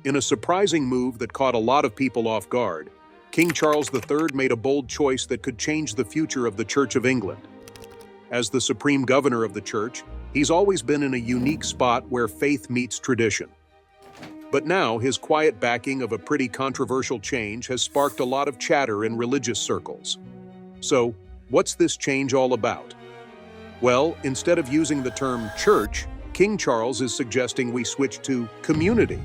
In a surprising move that caught a lot of people off guard, King Charles III made a bold choice that could change the future of the Church of England. As the supreme governor of the church, he's always been in a unique spot where faith meets tradition. But now, his quiet backing of a pretty controversial change has sparked a lot of chatter in religious circles. So, what's this change all about? Well, instead of using the term church, King Charles is suggesting we switch to community.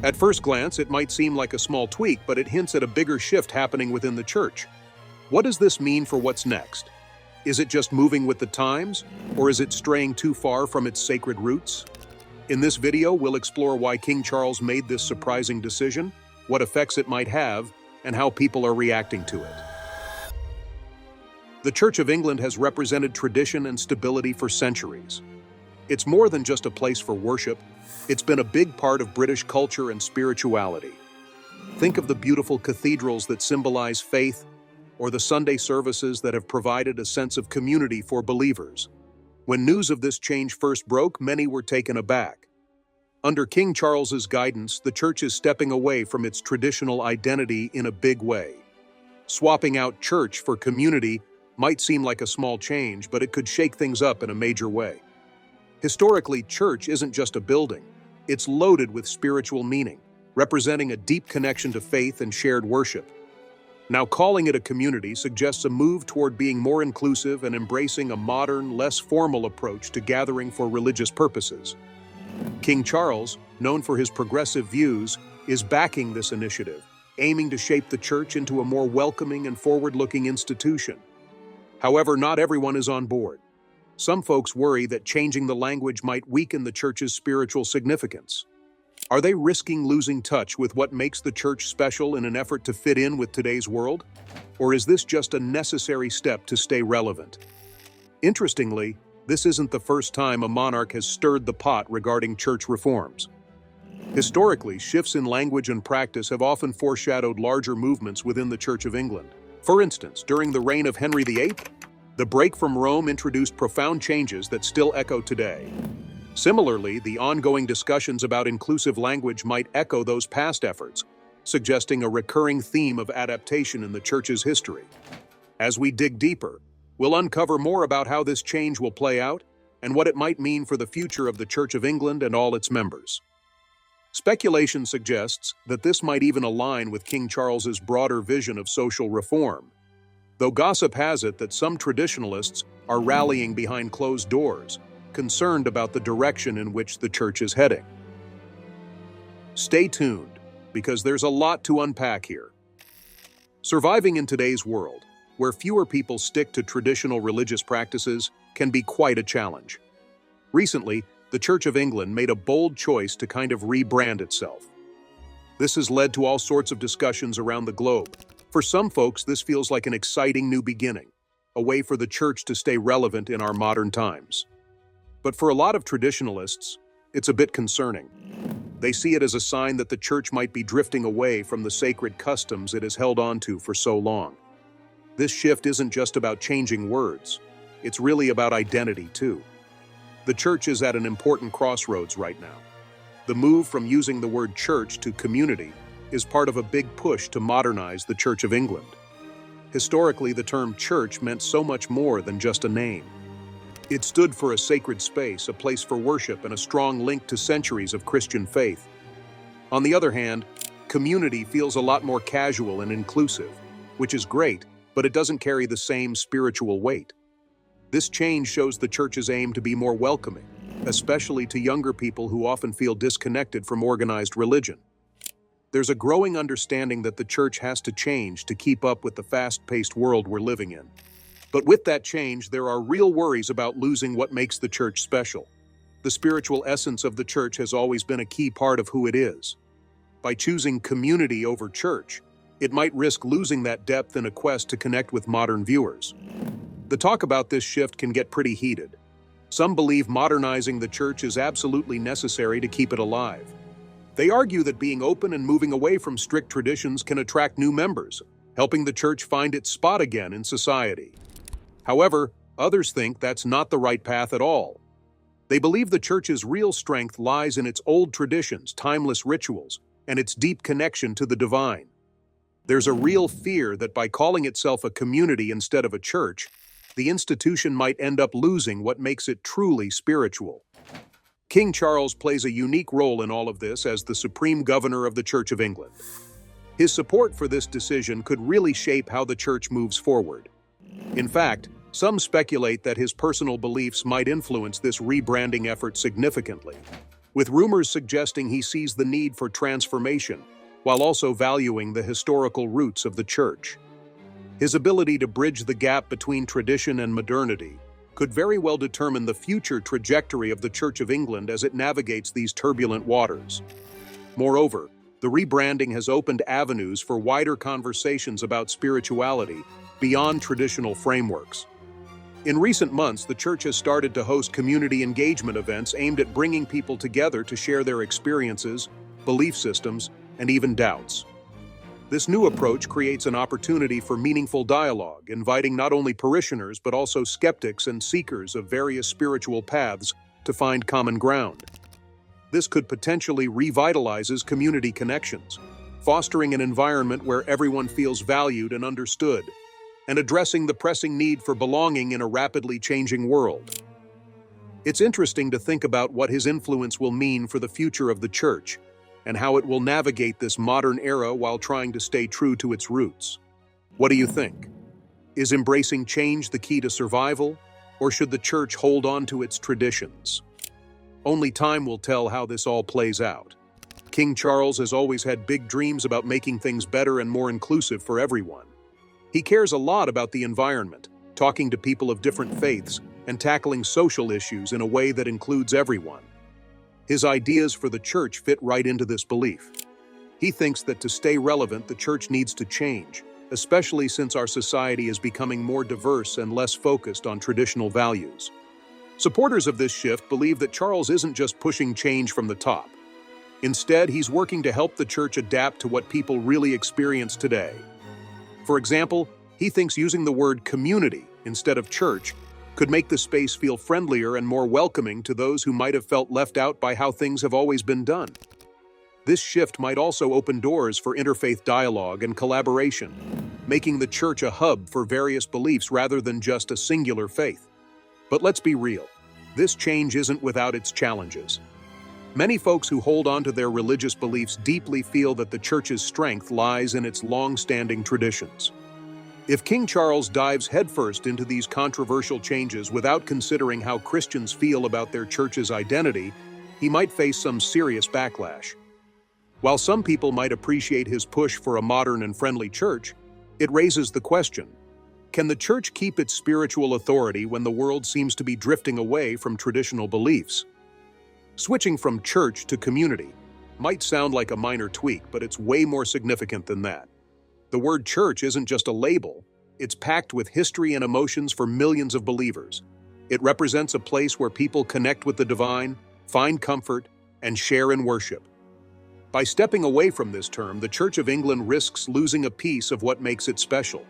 At first glance, it might seem like a small tweak, but it hints at a bigger shift happening within the church. What does this mean for what's next? Is it just moving with the times, or is it straying too far from its sacred roots? In this video, we'll explore why King Charles made this surprising decision, what effects it might have, and how people are reacting to it. The Church of England has represented tradition and stability for centuries. It's more than just a place for worship. It's been a big part of British culture and spirituality. Think of the beautiful cathedrals that symbolize faith, or the Sunday services that have provided a sense of community for believers. When news of this change first broke, many were taken aback. Under King Charles's guidance, the church is stepping away from its traditional identity in a big way. Swapping out church for community might seem like a small change, but it could shake things up in a major way. Historically, church isn't just a building. It's loaded with spiritual meaning, representing a deep connection to faith and shared worship. Now, calling it a community suggests a move toward being more inclusive and embracing a modern, less formal approach to gathering for religious purposes. King Charles, known for his progressive views, is backing this initiative, aiming to shape the church into a more welcoming and forward-looking institution. However, not everyone is on board. Some folks worry that changing the language might weaken the church's spiritual significance. Are they risking losing touch with what makes the church special in an effort to fit in with today's world? Or is this just a necessary step to stay relevant? Interestingly, this isn't the first time a monarch has stirred the pot regarding church reforms. Historically, shifts in language and practice have often foreshadowed larger movements within the Church of England. For instance, during the reign of Henry VIII, the break from Rome introduced profound changes that still echo today. Similarly, the ongoing discussions about inclusive language might echo those past efforts, suggesting a recurring theme of adaptation in the Church's history. As we dig deeper, we'll uncover more about how this change will play out and what it might mean for the future of the Church of England and all its members. Speculation suggests that this might even align with King Charles's broader vision of social reform, though gossip has it that some traditionalists are rallying behind closed doors, concerned about the direction in which the church is heading. Stay tuned, because there's a lot to unpack here. Surviving in today's world, where fewer people stick to traditional religious practices, can be quite a challenge. Recently, the Church of England made a bold choice to kind of rebrand itself. This has led to all sorts of discussions around the globe. For some folks, this feels like an exciting new beginning, a way for the church to stay relevant in our modern times. But for a lot of traditionalists, it's a bit concerning. They see it as a sign that the church might be drifting away from the sacred customs it has held on to for so long. This shift isn't just about changing words, it's really about identity too. The church is at an important crossroads right now. The move from using the word church to community is part of a big push to modernize the Church of England. Historically, the term church meant so much more than just a name. It stood for a sacred space, a place for worship, and a strong link to centuries of Christian faith. On the other hand, community feels a lot more casual and inclusive, which is great, but it doesn't carry the same spiritual weight. This change shows the church's aim to be more welcoming, especially to younger people who often feel disconnected from organized religion. There's a growing understanding that the church has to change to keep up with the fast-paced world we're living in. But with that change, there are real worries about losing what makes the church special. The spiritual essence of the church has always been a key part of who it is. By choosing community over church, it might risk losing that depth in a quest to connect with modern viewers. The talk about this shift can get pretty heated. Some believe modernizing the church is absolutely necessary to keep it alive. They argue that being open and moving away from strict traditions can attract new members, helping the church find its spot again in society. However, others think that's not the right path at all. They believe the church's real strength lies in its old traditions, timeless rituals, and its deep connection to the divine. There's a real fear that by calling itself a community instead of a church, the institution might end up losing what makes it truly spiritual. King Charles plays a unique role in all of this as the supreme governor of the Church of England. His support for this decision could really shape how the church moves forward. In fact, some speculate that his personal beliefs might influence this rebranding effort significantly, with rumors suggesting he sees the need for transformation while also valuing the historical roots of the church. His ability to bridge the gap between tradition and modernity could very well determine the future trajectory of the Church of England as it navigates these turbulent waters. Moreover, the rebranding has opened avenues for wider conversations about spirituality beyond traditional frameworks. In recent months, the church has started to host community engagement events aimed at bringing people together to share their experiences, belief systems, and even doubts. This new approach creates an opportunity for meaningful dialogue, inviting not only parishioners but also skeptics and seekers of various spiritual paths to find common ground. This could potentially revitalize community connections, fostering an environment where everyone feels valued and understood, and addressing the pressing need for belonging in a rapidly changing world. It's interesting to think about what his influence will mean for the future of the church, and how it will navigate this modern era while trying to stay true to its roots. What do you think? Is embracing change the key to survival, or should the church hold on to its traditions? Only time will tell how this all plays out. King Charles has always had big dreams about making things better and more inclusive for everyone. He cares a lot about the environment, talking to people of different faiths, and tackling social issues in a way that includes everyone. His ideas for the church fit right into this belief. He thinks that to stay relevant, the church needs to change, especially since our society is becoming more diverse and less focused on traditional values. Supporters of this shift believe that Charles isn't just pushing change from the top. Instead, he's working to help the church adapt to what people really experience today. For example, he thinks using the word community instead of church could make the space feel friendlier and more welcoming to those who might have felt left out by how things have always been done. This shift might also open doors for interfaith dialogue and collaboration, making the church a hub for various beliefs rather than just a singular faith. But let's be real, this change isn't without its challenges. Many folks who hold on to their religious beliefs deeply feel that the church's strength lies in its long-standing traditions. If King Charles dives headfirst into these controversial changes without considering how Christians feel about their church's identity, he might face some serious backlash. While some people might appreciate his push for a modern and friendly church, it raises the question, can the church keep its spiritual authority when the world seems to be drifting away from traditional beliefs? Switching from church to community might sound like a minor tweak, but it's way more significant than that. The word church isn't just a label, it's packed with history and emotions for millions of believers. It represents a place where people connect with the divine, find comfort, and share in worship. By stepping away from this term, the Church of England risks losing a piece of what makes it special.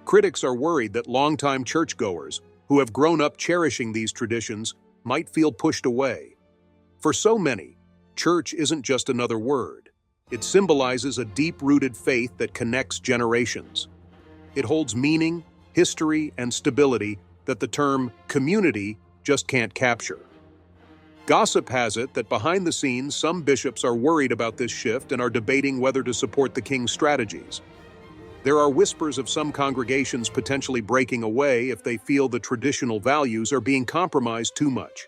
Critics are worried that longtime churchgoers, who have grown up cherishing these traditions, might feel pushed away. For so many, church isn't just another word. It symbolizes a deep-rooted faith that connects generations. It holds meaning, history, and stability that the term community just can't capture. Gossip has it that behind the scenes, some bishops are worried about this shift and are debating whether to support the king's strategies. There are whispers of some congregations potentially breaking away if they feel the traditional values are being compromised too much.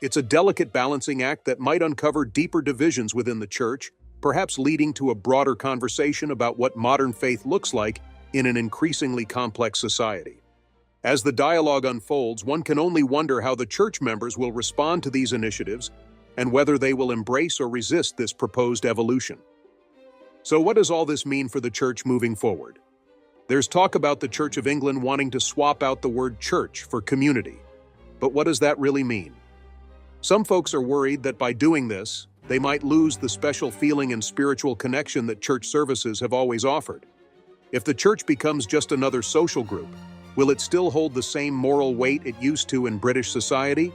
It's a delicate balancing act that might uncover deeper divisions within the church, perhaps leading to a broader conversation about what modern faith looks like in an increasingly complex society. As the dialogue unfolds, one can only wonder how the church members will respond to these initiatives and whether they will embrace or resist this proposed evolution. So what does all this mean for the church moving forward? There's talk about the Church of England wanting to swap out the word church for community. But what does that really mean? Some folks are worried that by doing this, they might lose the special feeling and spiritual connection that church services have always offered. If the church becomes just another social group, will it still hold the same moral weight it used to in British society?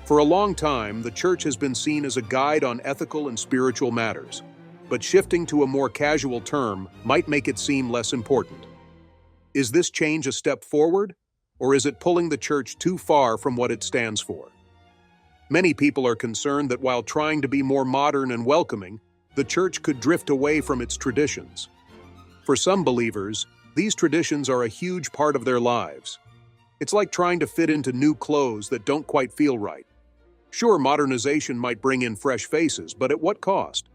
For a long time, the church has been seen as a guide on ethical and spiritual matters, but shifting to a more casual term might make it seem less important. Is this change a step forward, or is it pulling the church too far from what it stands for? Many people are concerned that while trying to be more modern and welcoming, the church could drift away from its traditions. For some believers, these traditions are a huge part of their lives. It's like trying to fit into new clothes that don't quite feel right. Sure, modernization might bring in fresh faces, but at what cost?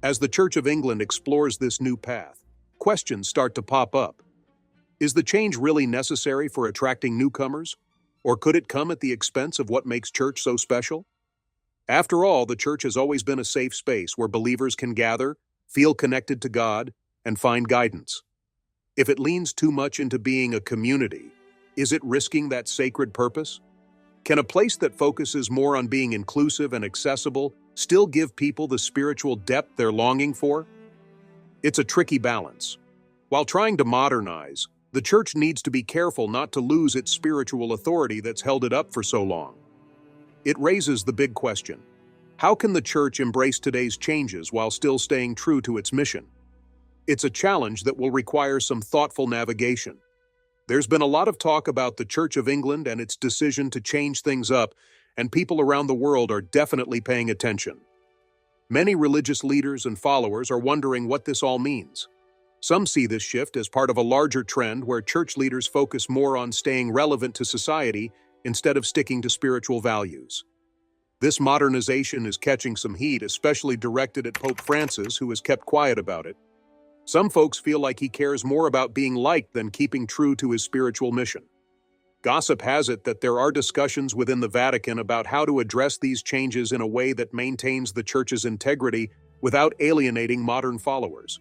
As the Church of England explores this new path, questions start to pop up. Is the change really necessary for attracting newcomers? Or could it come at the expense of what makes church so special? After all, the church has always been a safe space where believers can gather, feel connected to God, and find guidance. If it leans too much into being a community, is it risking that sacred purpose? Can a place that focuses more on being inclusive and accessible still give people the spiritual depth they're longing for? It's a tricky balance. While trying to modernize, the church needs to be careful not to lose its spiritual authority that's held it up for so long. It raises the big question: how can the church embrace today's changes while still staying true to its mission? It's a challenge that will require some thoughtful navigation. There's been a lot of talk about the Church of England and its decision to change things up, and people around the world are definitely paying attention. Many religious leaders and followers are wondering what this all means. Some see this shift as part of a larger trend where church leaders focus more on staying relevant to society instead of sticking to spiritual values. This modernization is catching some heat, especially directed at Pope Francis, who has kept quiet about it. Some folks feel like he cares more about being liked than keeping true to his spiritual mission. Gossip has it that there are discussions within the Vatican about how to address these changes in a way that maintains the church's integrity without alienating modern followers.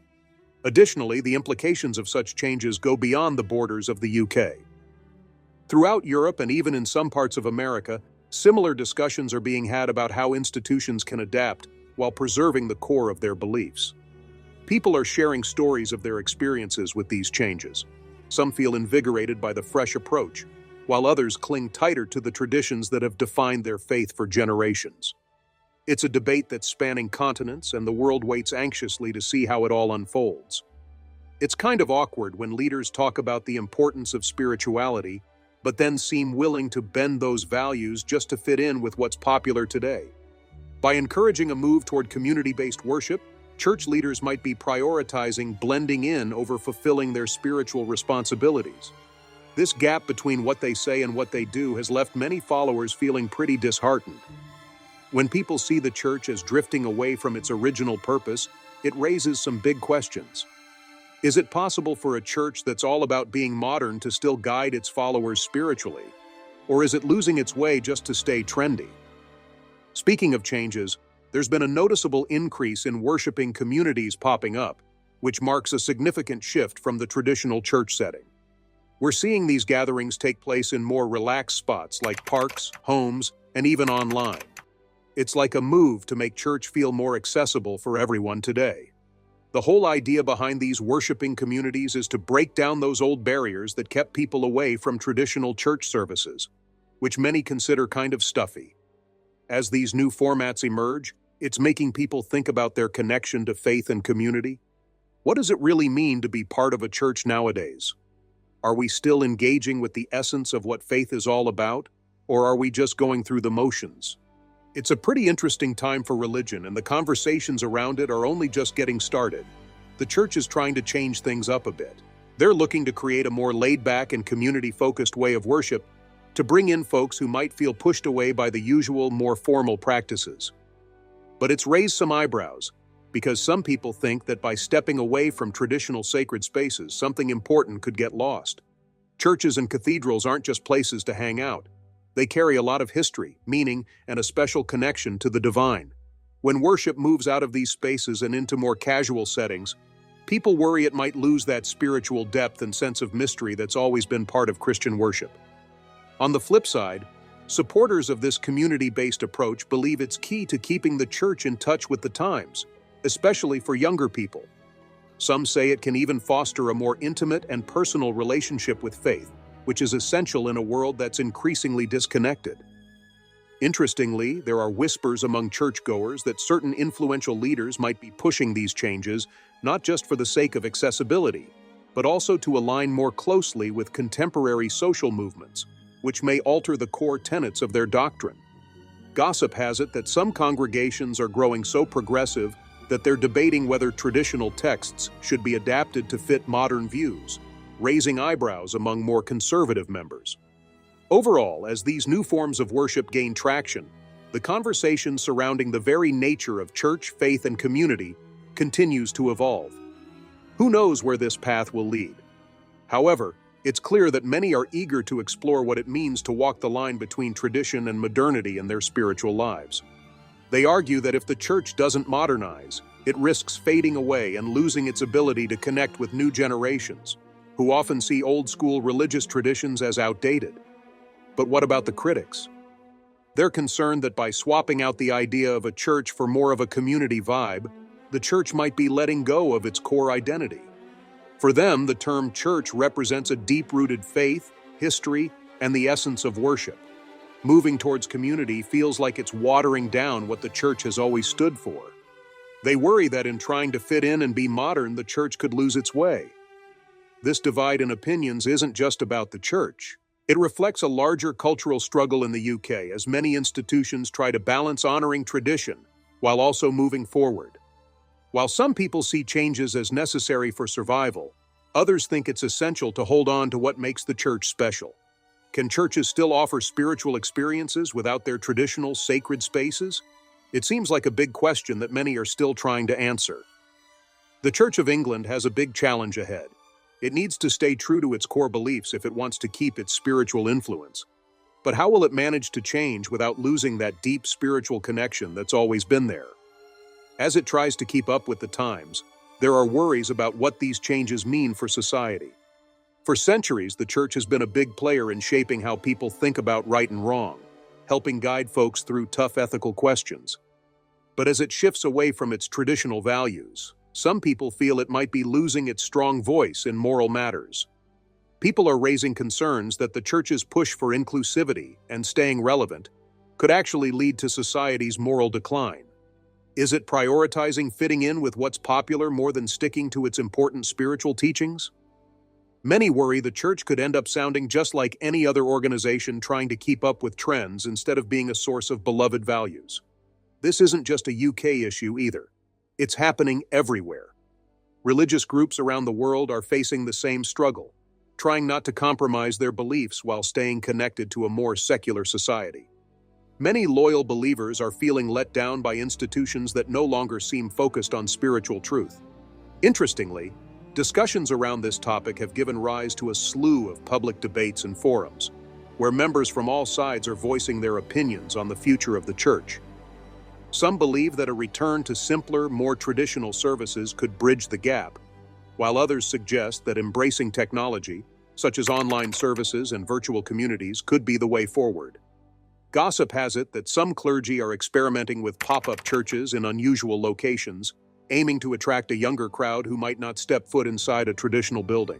Additionally, the implications of such changes go beyond the borders of the UK. Throughout Europe and even in some parts of America, similar discussions are being had about how institutions can adapt while preserving the core of their beliefs. People are sharing stories of their experiences with these changes. Some feel invigorated by the fresh approach, while others cling tighter to the traditions that have defined their faith for generations. It's a debate that's spanning continents, and the world waits anxiously to see how it all unfolds. It's kind of awkward when leaders talk about the importance of spirituality, but then seem willing to bend those values just to fit in with what's popular today. By encouraging a move toward community-based worship, church leaders might be prioritizing blending in over fulfilling their spiritual responsibilities. This gap between what they say and what they do has left many followers feeling pretty disheartened. When people see the church as drifting away from its original purpose, it raises some big questions. Is it possible for a church that's all about being modern to still guide its followers spiritually? Or is it losing its way just to stay trendy? Speaking of changes, there's been a noticeable increase in worshiping communities popping up, which marks a significant shift from the traditional church setting. We're seeing these gatherings take place in more relaxed spots like parks, homes, and even online. It's like a move to make church feel more accessible for everyone today. The whole idea behind these worshiping communities is to break down those old barriers that kept people away from traditional church services, which many consider kind of stuffy. As these new formats emerge, it's making people think about their connection to faith and community. What does it really mean to be part of a church nowadays? Are we still engaging with the essence of what faith is all about, or are we just going through the motions? It's a pretty interesting time for religion, and the conversations around it are only just getting started. The church is trying to change things up a bit. They're looking to create a more laid-back and community-focused way of worship to bring in folks who might feel pushed away by the usual, more formal practices. But it's raised some eyebrows, because some people think that by stepping away from traditional sacred spaces, something important could get lost. Churches and cathedrals aren't just places to hang out. They carry a lot of history, meaning, and a special connection to the divine. When worship moves out of these spaces and into more casual settings, people worry it might lose that spiritual depth and sense of mystery that's always been part of Christian worship. On the flip side, supporters of this community-based approach believe it's key to keeping the church in touch with the times, especially for younger people. Some say it can even foster a more intimate and personal relationship with faith, which is essential in a world that's increasingly disconnected. Interestingly, there are whispers among churchgoers that certain influential leaders might be pushing these changes, not just for the sake of accessibility, but also to align more closely with contemporary social movements, which may alter the core tenets of their doctrine. Gossip has it that some congregations are growing so progressive that they're debating whether traditional texts should be adapted to fit modern views, raising eyebrows among more conservative members. Overall, as these new forms of worship gain traction, the conversation surrounding the very nature of church, faith, and community continues to evolve. Who knows where this path will lead? However, it's clear that many are eager to explore what it means to walk the line between tradition and modernity in their spiritual lives. They argue that if the church doesn't modernize, it risks fading away and losing its ability to connect with new generations, who often see old-school religious traditions as outdated. But what about the critics? They're concerned that by swapping out the idea of a church for more of a community vibe, the church might be letting go of its core identity. For them, the term church represents a deep-rooted faith, history, and the essence of worship. Moving towards community feels like it's watering down what the church has always stood for. They worry that in trying to fit in and be modern, the church could lose its way. This divide in opinions isn't just about the church. It reflects a larger cultural struggle in the UK as many institutions try to balance honoring tradition while also moving forward. While some people see changes as necessary for survival, others think it's essential to hold on to what makes the church special. Can churches still offer spiritual experiences without their traditional sacred spaces? It seems like a big question that many are still trying to answer. The Church of England has a big challenge ahead. It needs to stay true to its core beliefs if it wants to keep its spiritual influence. But how will it manage to change without losing that deep spiritual connection that's always been there? As it tries to keep up with the times, there are worries about what these changes mean for society. For centuries, the church has been a big player in shaping how people think about right and wrong, helping guide folks through tough ethical questions. But as it shifts away from its traditional values, some people feel it might be losing its strong voice in moral matters. People are raising concerns that the church's push for inclusivity and staying relevant could actually lead to society's moral decline. Is it prioritizing fitting in with what's popular more than sticking to its important spiritual teachings? Many worry the church could end up sounding just like any other organization trying to keep up with trends instead of being a source of beloved values. This isn't just a UK issue either. It's happening everywhere. Religious groups around the world are facing the same struggle, trying not to compromise their beliefs while staying connected to a more secular society. Many loyal believers are feeling let down by institutions that no longer seem focused on spiritual truth. Interestingly, discussions around this topic have given rise to a slew of public debates and forums, where members from all sides are voicing their opinions on the future of the church. Some believe that a return to simpler, more traditional services could bridge the gap, while others suggest that embracing technology, such as online services and virtual communities, could be the way forward. Gossip has it that some clergy are experimenting with pop-up churches in unusual locations, aiming to attract a younger crowd who might not step foot inside a traditional building.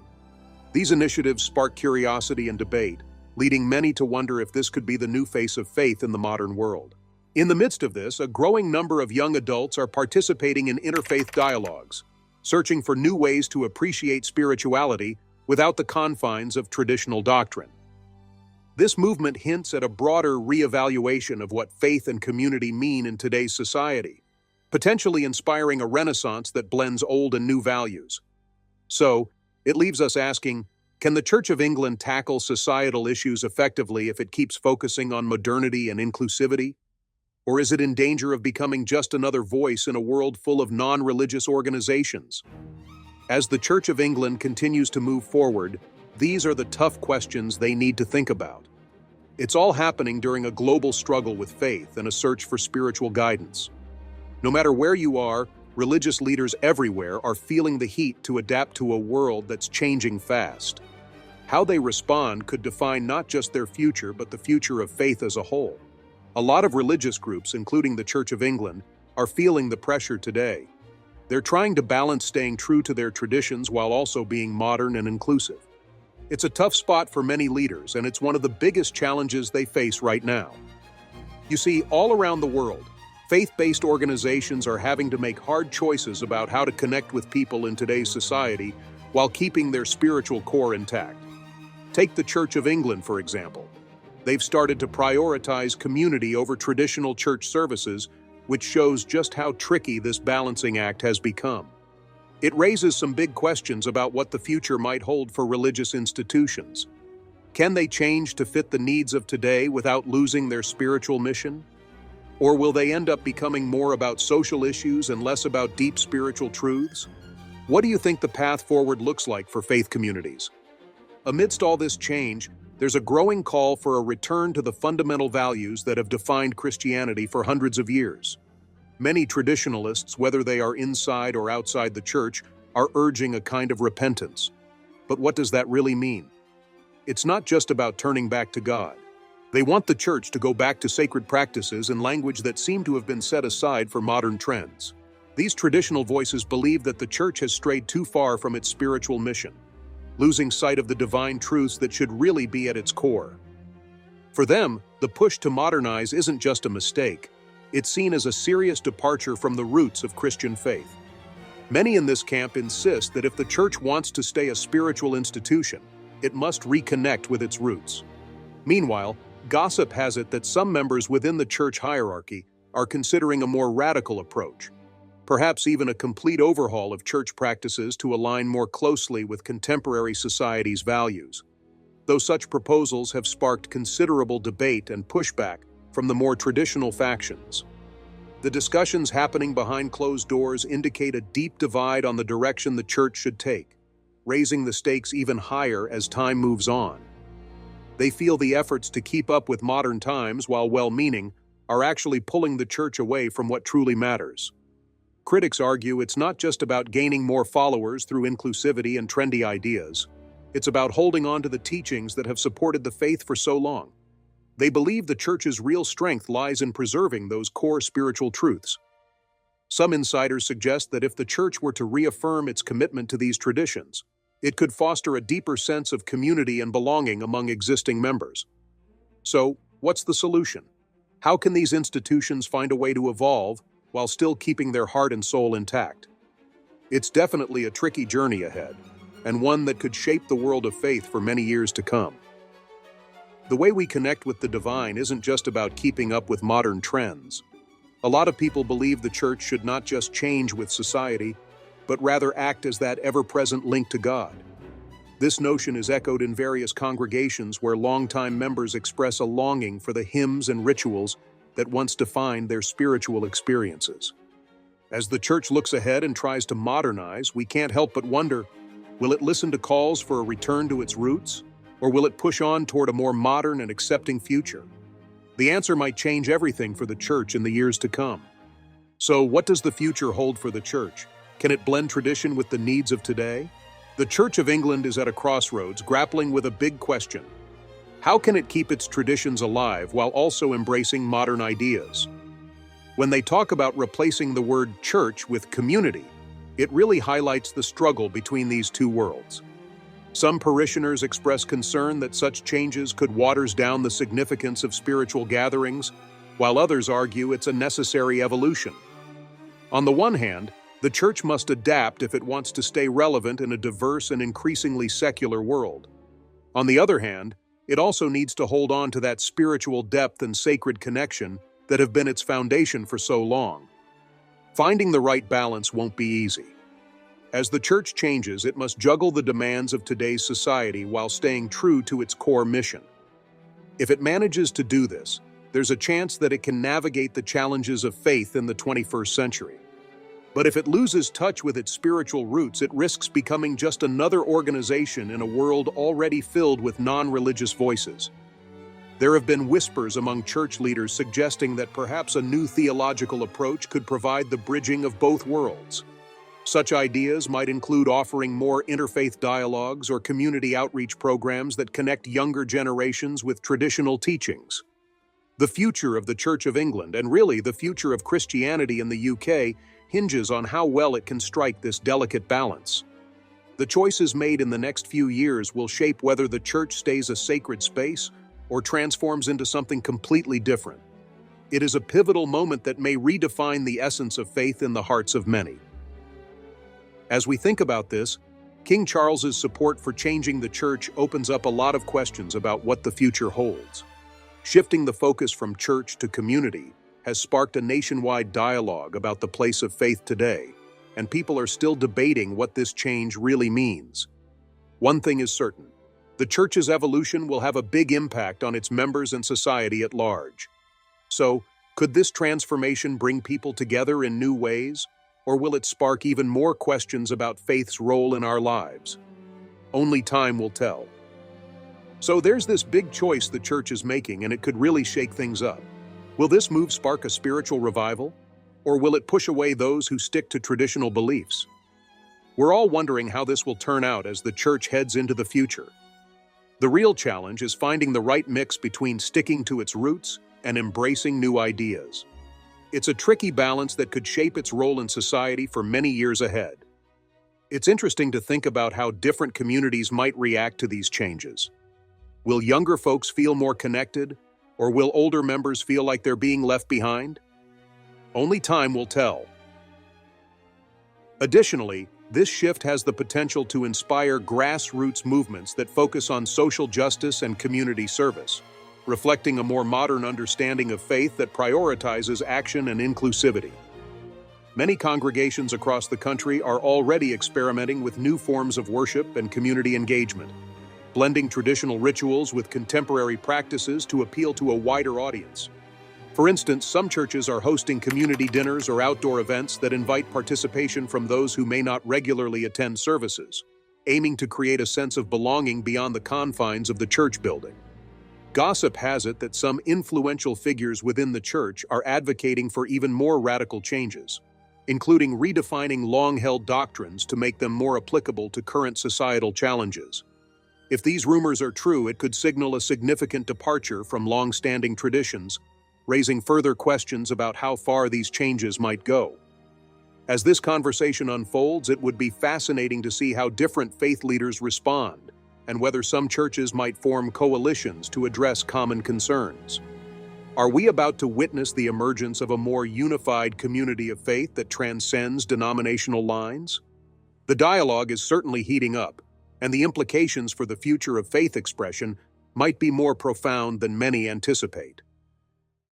These initiatives spark curiosity and debate, leading many to wonder if this could be the new face of faith in the modern world. In the midst of this, a growing number of young adults are participating in interfaith dialogues, searching for new ways to appreciate spirituality without the confines of traditional doctrine. This movement hints at a broader reevaluation of what faith and community mean in today's society, potentially inspiring a renaissance that blends old and new values. So, it leaves us asking, can the Church of England tackle societal issues effectively if it keeps focusing on modernity and inclusivity? Or is it in danger of becoming just another voice in a world full of non-religious organizations? As the Church of England continues to move forward, these are the tough questions they need to think about. It's all happening during a global struggle with faith and a search for spiritual guidance. No matter where you are, religious leaders everywhere are feeling the heat to adapt to a world that's changing fast. How they respond could define not just their future, but the future of faith as a whole. A lot of religious groups, including the Church of England, are feeling the pressure today. They're trying to balance staying true to their traditions while also being modern and inclusive. It's a tough spot for many leaders, and it's one of the biggest challenges they face right now. You see, all around the world, faith-based organizations are having to make hard choices about how to connect with people in today's society while keeping their spiritual core intact. Take the Church of England, for example. They've started to prioritize community over traditional church services, which shows just how tricky this balancing act has become. It raises some big questions about what the future might hold for religious institutions. Can they change to fit the needs of today without losing their spiritual mission? Or will they end up becoming more about social issues and less about deep spiritual truths? What do you think the path forward looks like for faith communities? Amidst all this change, there's a growing call for a return to the fundamental values that have defined Christianity for hundreds of years. Many traditionalists, whether they are inside or outside the church, are urging a kind of repentance. But what does that really mean? It's not just about turning back to God. They want the church to go back to sacred practices and language that seem to have been set aside for modern trends. These traditional voices believe that the church has strayed too far from its spiritual mission, losing sight of the divine truths that should really be at its core. For them, the push to modernize isn't just a mistake. It's seen as a serious departure from the roots of Christian faith. Many in this camp insist that if the church wants to stay a spiritual institution, it must reconnect with its roots. Meanwhile, gossip has it that some members within the church hierarchy are considering a more radical approach, perhaps even a complete overhaul of church practices to align more closely with contemporary society's values. Though such proposals have sparked considerable debate and pushback from the more traditional factions, the discussions happening behind closed doors indicate a deep divide on the direction the church should take, raising the stakes even higher as time moves on. They feel the efforts to keep up with modern times, while well-meaning, are actually pulling the church away from what truly matters. Critics argue it's not just about gaining more followers through inclusivity and trendy ideas. It's about holding on to the teachings that have supported the faith for so long. They believe the church's real strength lies in preserving those core spiritual truths. Some insiders suggest that if the church were to reaffirm its commitment to these traditions, it could foster a deeper sense of community and belonging among existing members. So, what's the solution? How can these institutions find a way to evolve while still keeping their heart and soul intact? It's definitely a tricky journey ahead, and one that could shape the world of faith for many years to come. The way we connect with the divine isn't just about keeping up with modern trends. A lot of people believe the church should not just change with society, but rather act as that ever-present link to God. This notion is echoed in various congregations where longtime members express a longing for the hymns and rituals that once defined their spiritual experiences. As the church looks ahead and tries to modernize, we can't help but wonder, will it listen to calls for a return to its roots? Or will it push on toward a more modern and accepting future? The answer might change everything for the church in the years to come. So, what does the future hold for the church? Can it blend tradition with the needs of today? The Church of England is at a crossroads, grappling with a big question. How can it keep its traditions alive while also embracing modern ideas? When they talk about replacing the word church with community, it really highlights the struggle between these two worlds. Some parishioners express concern that such changes could water down the significance of spiritual gatherings, while others argue it's a necessary evolution. On the one hand, the church must adapt if it wants to stay relevant in a diverse and increasingly secular world. On the other hand, it also needs to hold on to that spiritual depth and sacred connection that have been its foundation for so long. Finding the right balance won't be easy. As the church changes, it must juggle the demands of today's society while staying true to its core mission. If it manages to do this, there's a chance that it can navigate the challenges of faith in the 21st century. But if it loses touch with its spiritual roots, it risks becoming just another organization in a world already filled with non-religious voices. There have been whispers among church leaders suggesting that perhaps a new theological approach could provide the bridging of both worlds. Such ideas might include offering more interfaith dialogues or community outreach programs that connect younger generations with traditional teachings. The future of the Church of England, and really the future of Christianity in the UK, hinges on how well it can strike this delicate balance. The choices made in the next few years will shape whether the church stays a sacred space or transforms into something completely different. It is a pivotal moment that may redefine the essence of faith in the hearts of many. As we think about this, King Charles's support for changing the church opens up a lot of questions about what the future holds. Shifting the focus from church to community has sparked a nationwide dialogue about the place of faith today, and people are still debating what this change really means. One thing is certain: the church's evolution will have a big impact on its members and society at large. So, could this transformation bring people together in new ways, or will it spark even more questions about faith's role in our lives? Only time will tell. So there's this big choice the church is making, and it could really shake things up. Will this move spark a spiritual revival, or will it push away those who stick to traditional beliefs? We're all wondering how this will turn out as the church heads into the future. The real challenge is finding the right mix between sticking to its roots and embracing new ideas. It's a tricky balance that could shape its role in society for many years ahead. It's interesting to think about how different communities might react to these changes. Will younger folks feel more connected, or will older members feel like they're being left behind? Only time will tell. Additionally, this shift has the potential to inspire grassroots movements that focus on social justice and community service, reflecting a more modern understanding of faith that prioritizes action and inclusivity. Many congregations across the country are already experimenting with new forms of worship and community engagement, blending traditional rituals with contemporary practices to appeal to a wider audience. For instance, some churches are hosting community dinners or outdoor events that invite participation from those who may not regularly attend services, aiming to create a sense of belonging beyond the confines of the church building. Gossip has it that some influential figures within the church are advocating for even more radical changes, including redefining long-held doctrines to make them more applicable to current societal challenges. If these rumors are true, it could signal a significant departure from long-standing traditions, raising further questions about how far these changes might go. As this conversation unfolds, it would be fascinating to see how different faith leaders respond, and whether some churches might form coalitions to address common concerns. Are we about to witness the emergence of a more unified community of faith that transcends denominational lines? The dialogue is certainly heating up, and the implications for the future of faith expression might be more profound than many anticipate.